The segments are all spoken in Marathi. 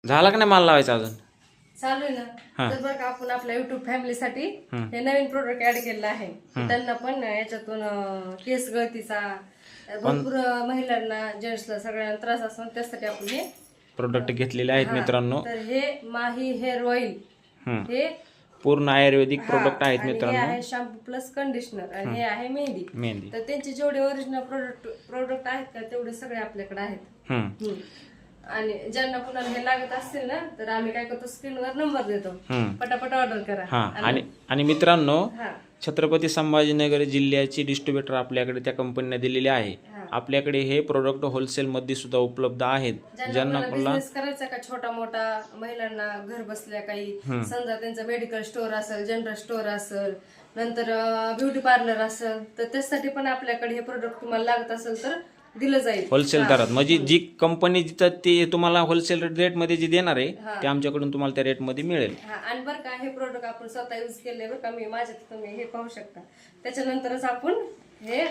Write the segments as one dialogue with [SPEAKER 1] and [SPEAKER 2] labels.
[SPEAKER 1] झाला का नाही माल लावायचा अजून?
[SPEAKER 2] चालू आहे ना. तर बघा आपण आपल्या युट्यूब फॅमिलीसाठी हे नवीन प्रोडक्ट ऍड केलेलं आहे. त्यांना पण याच्यातून केस गळतीचा भरपूर महिलांना जेंट्सला सगळ्यांना त्रास असतो, त्यासाठी आपण हे
[SPEAKER 1] प्रोडक्ट घेतलेले आहेत मित्रांनो.
[SPEAKER 2] तर हे माही हेअर ऑइल हे
[SPEAKER 1] पूर्ण आयुर्वेदिक प्रोडक्ट आहेत
[SPEAKER 2] आणि हे
[SPEAKER 1] मित्रांनो.
[SPEAKER 2] आहे शॅम्पू प्लस कंडिशनर आणि हे आहे मेहंदी. तर त्यांचे जेवढे ओरिजिनल प्रोडक्ट आहेत का तेवढे सगळे आपल्याकडे आहेत. आणि ज्यांना कुणाला हे लागत असतील ना तर आम्ही काय करतो, स्क्रीनवर नंबर देतो, पटापट ऑर्डर करा.
[SPEAKER 1] आणि मित्रांनो, छत्रपती संभाजीनगर जिल्ह्याची डिस्ट्रीब्युटर आपल्याकडे त्या कंपनीने दिलेली आहे. आपल्याकडे हे प्रोडक्ट होलसेल मध्ये सुद्धा उपलब्ध आहेत.
[SPEAKER 2] ज्यांना बिझनेस करायचा का छोटा मोठा, महिलांना घर बसल्या काही समजा त्यांचं मेडिकल स्टोअर असेल, जनरल स्टोअर असेल, नंतर ब्युटी पार्लर असेल, तर त्यासाठी पण आपल्याकडे हे प्रोडक्ट तुम्हाला लागत असेल तर दिलं जाईल
[SPEAKER 1] होलसेल दरात. म्हणजे जी कंपनी जिथं ते तुम्हाला होलसेल रेट मध्ये जी देणार आहे ते आमच्याकडून तुम्हाला त्या रेट मध्ये मिळेल.
[SPEAKER 2] आणि बरं का हे प्रोडक्ट आपण स्वतः युज केले बरं का, मी माझ्यात तुम्ही हे पाहू शकता. त्याच्यानंतरच आपण हे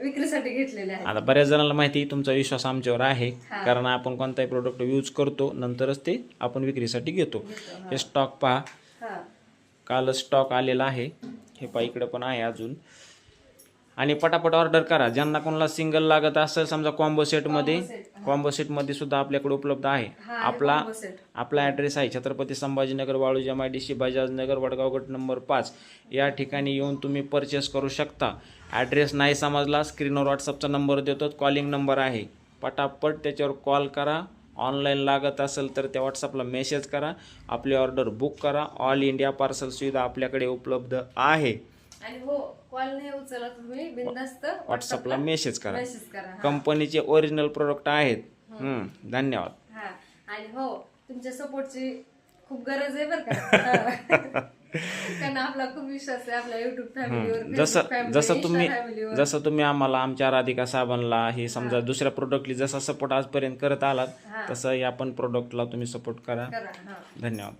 [SPEAKER 2] विक्रीसाठी घेतलेले आहे.
[SPEAKER 1] आता बऱ्याच जणांना माहिती तुमचा विश्वास आमच्यावर आहे, कारण आपण कोणताही प्रोडक्ट यूज करतो नंतरच ते आपण विक्रीसाठी घेतो. हे स्टॉक पहा, कालच स्टॉक आलेला आहे. हे पहा इकडे पण आहे अजून. आणि पटापट ऑर्डर करा. ज्यांना कोणाला सिंगल लागत असेल, समजा कॉम्बो सेट मध्ये सुद्धा आपल्याकडे उपलब्ध आहे. आपला ॲड्रेस आहे छत्रपती संभाजीनगर, वाळूज MIDC, बजाजनगर, वडगाव गट नंबर 5 या ठिकाणी येऊन तुम्ही परचेस करू शकता. ॲड्रेस नाही समजला, स्क्रीनवर व्हॉट्सअपचा नंबर देतो, कॉलिंग नंबर आहे. पटापट त्याच्यावर कॉल करा. ऑनलाईन लागत असेल तर त्या व्हॉट्सअपला मेसेज करा, आपली ऑर्डर बुक करा. ऑल इंडिया पार्सल सुविधा आपल्याकडे उपलब्ध आहे.
[SPEAKER 2] आणि हो, कॉल नाही उचलला तुम्ही बिनधास्त
[SPEAKER 1] व्हॉट्सअपला मेसेज करा. कंपनीचे ओरिजिनल प्रोडक्ट आहेत. धन्यवाद.
[SPEAKER 2] आणि हो, तुमच्या सपोर्टची खूप गरज आहे बरं का. कारण आपला खूप विश्वास आहे आपल्या युट्यूब फॅमिलीवर.
[SPEAKER 1] जसं तुम्ही आम्हाला आमच्या राधिका साबणला हे समजा दुसऱ्या प्रोडक्टली जसा सपोर्ट आजपर्यंत करत आलात, तसं या पण प्रोडक्टला तुम्ही सपोर्ट करा. धन्यवाद.